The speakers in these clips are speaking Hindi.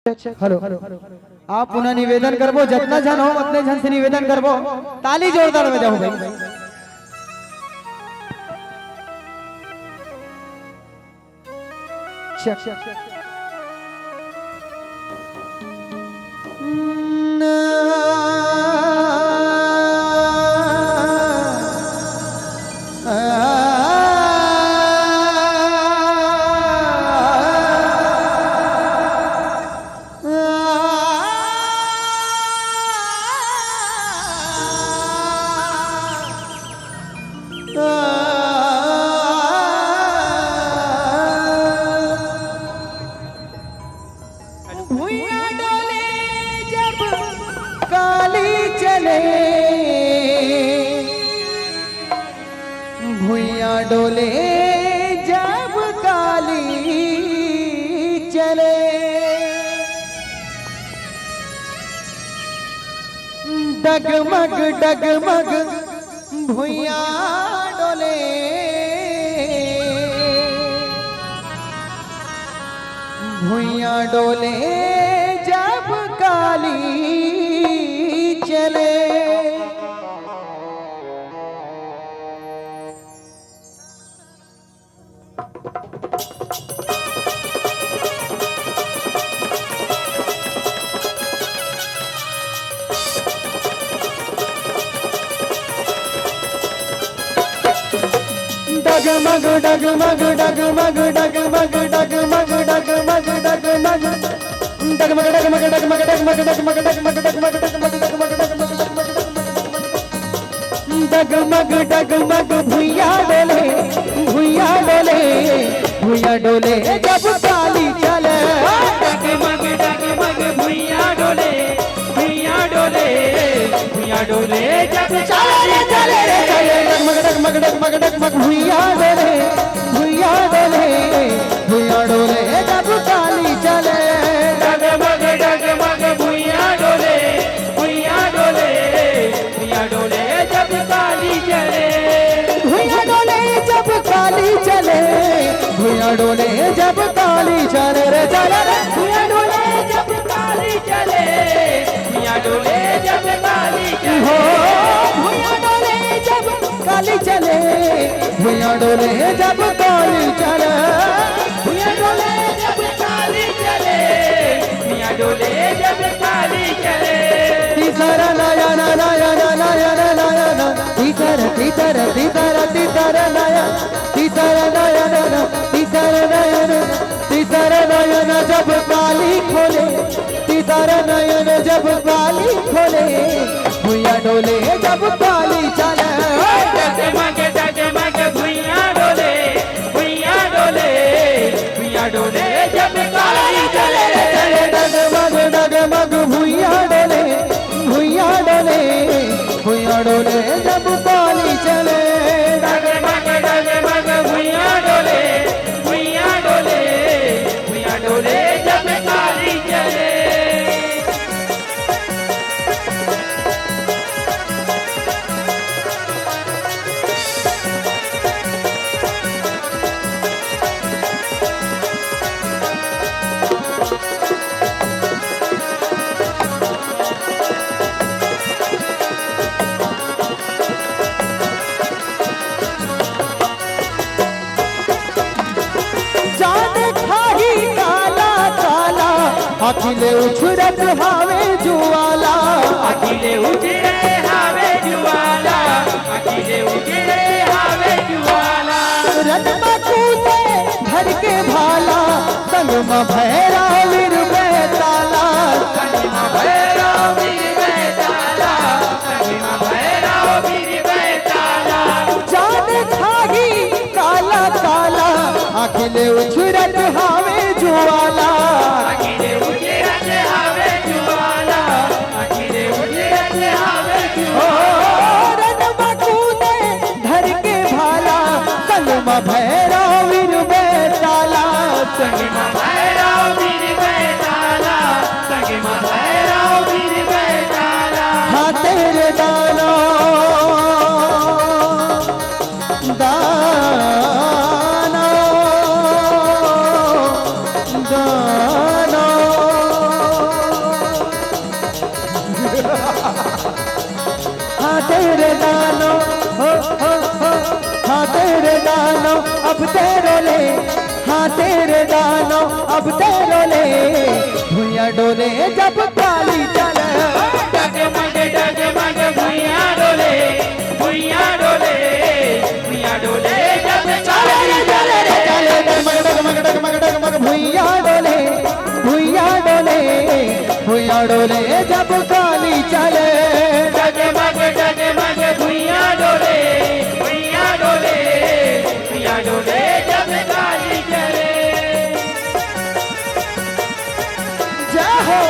हेलो आप पुनः निवेदन करबो जितना जन हो उतने जन से निवेदन करबो ताली जोरदार बजाओ भाई। भुइया डोले जब काली चले, भुइया डोले जब काली चले, डगमग डगमग भुइया डोले, भुइया डोले जब काली चले। डगमग डगमग डगमग डगमग डगमग डगमग डगमग डगमग डगमग डगमग डगमग डगमग डगमग डगमग डगमग डगमग भुइया डोले, भुइया डोले, भुइया डोले जब काली चले, डगमग डगमग भुइया डोले, भुइया डोले, भुइया डोले जब चले चले रे चले, डगमग डगमग डगमग डगमग भुइया डोले, भुइया डोले, भुइया डोले जब काली चले, डगमग डगमग भुइया डोले, भुइया डोले, भुइया डोले जब काली चले, भुइया डोले जब काली चले, भुइया डोले जब काली चले रे चले रे, भुइया डोले जब काली चले, भुइया डोले जब काली हो चले, भुइया डोले जब काली चले, भुइया डोले जब काली चले, भुइया डोले जब काली चले, भुइया डोले जब काली चले, तीसरा नया नया नया नया नया तीसरा तीसरा तीसरा तीसरा नया तीसरा नया नया तीसरा नया तीसरा नयन जब काली खोले, तीसरा नयन जब काली खोले, भुइया डोले जब काली चले, डगमग डगमग भुइया डोले, भुइया डोले, भुइया डोले जब काली चले, डगमग डगमग भुइया डोले, भुइया डोले, भुइया डोले जब काली चले, डगमग डगमग भुइया डोले, भुइया डोले, भुइया डोले जब काली चले। अखिले उछरत हावे जुआला, अखिले उजरे हावे जुआला, अखिले उजरे हावे जुआला, रनमा कूदे धर के भाला, संग में भैरा वीर बेताला, संगमा भैरव वीर बेताला, संगमा भैरव वीर बेताला, जान खाही काला काला, अखिले उछरत हावे जुआला, अखिले उजरत हावे जुआला, अखिले उजरत हावे जुआला, रनमा कूदे धर के भाला, संग में भैरा वीर बेताला, संगमा भैरव वीर बेताला, संगमा भैरव वीर बेताला, हाँ तेरे दाना दाना दाना अब तेरो ले, हाँ तेरे दानों अब तेरो ले, भुइया डोले जब काली चले। डगमग डगमग भुइया डोले, भुइया डोले, भुइया डोले जब काली चले रे। चले डगमग डगमग डगमग डगमग भुइया डोले, भुइया डोले, भुइया डोले जब काली चले। डगमग डगमग भुइया डोले, भुइया डोले, भुइया डोले जब काली चले। जय हो।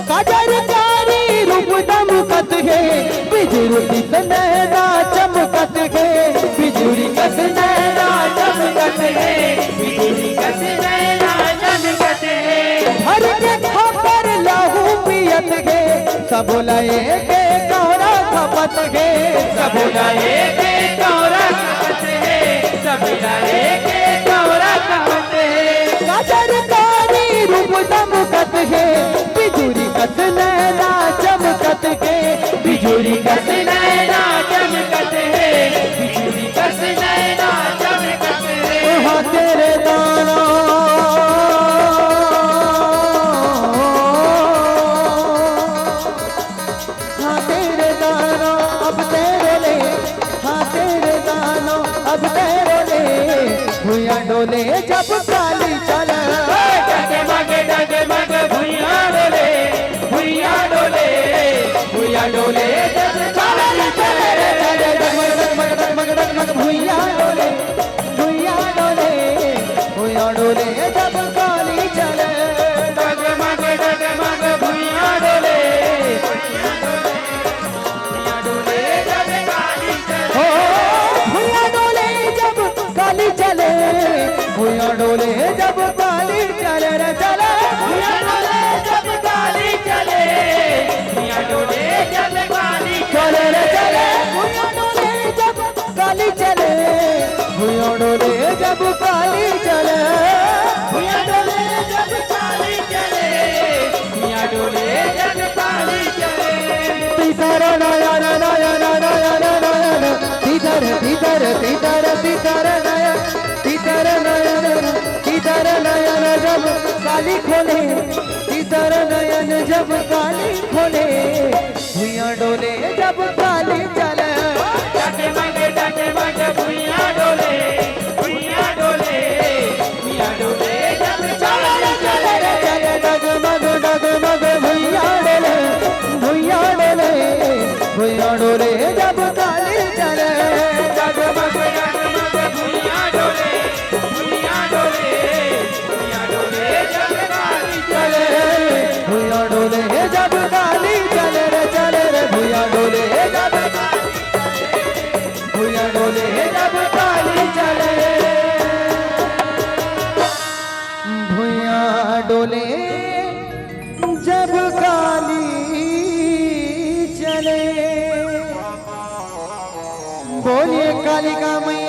कजरकारी रूप दमकत है, बिजुली नैना चमकत है, बिजुली कस नैना चमकत है, बिजली कस नैना चमकत है। हर के खबर लहू पियत है, सब लए के गौरा खपत है, सब लाए के कौरा कहत है, सब लाए के कौरा कहत है। कजरकारी रूप दमकत है, बिजुली कस नैना चमकत है, बिजुली कस नैना चमकत है, बिजुली कस नैना चमकत है। हाँ तेरे दाना हाँ तेरे दाना अब तेरे ले, हाँ तेरे दाना अब तेरे ले, भुइया डोले जब काली चले। डगमग डगमग भुइया डोले, भुइया डोले, भुइया डोले जब काली चले रे। चले डगमग डगमग डगमग डगमग भुइया डोले, भुइया डोले, भुइया डोले जब काली चले। डगमग डगमग भुइया डोले, भुइया डोले, भुइया डोले जब काली चले। ओ भुइया डोले जब काली चले, भुइया डोले जब काली चले रे चले। भुइया डोले जब काली चले, भुइया डोले जब काली चले चले रे चले, भुइया डोले जब काली चले, भुइया डोले जब काली चले। भुइया डोले जब काली चले, भुइया डोले जब काली चले। तीसरा नया नया नया नया नया तीसर तीसर तीसर तीसर नया तीसर नया तीसर नयन जब काली खोले, तीसर नयन जब काली खोले, भुइया डोले जब काली चले। डगमग डगमग भुइया डोले, भुइया डोले, भुइया डोले जब काली चले रे। चले डगमग डगमग भुइया डोले, भुइया डोले, भुइया डोले जब काली चले। डगमग डगमग भुइया डोले, भुइया डोले, भुइया डोले जब काली चले। भुइया डोले जब काली चले रे चले रे, भुइया डोले जब भुइया डोले जब काली चले। भुइया डोले जब काली चले। बोलिए कालिका मैया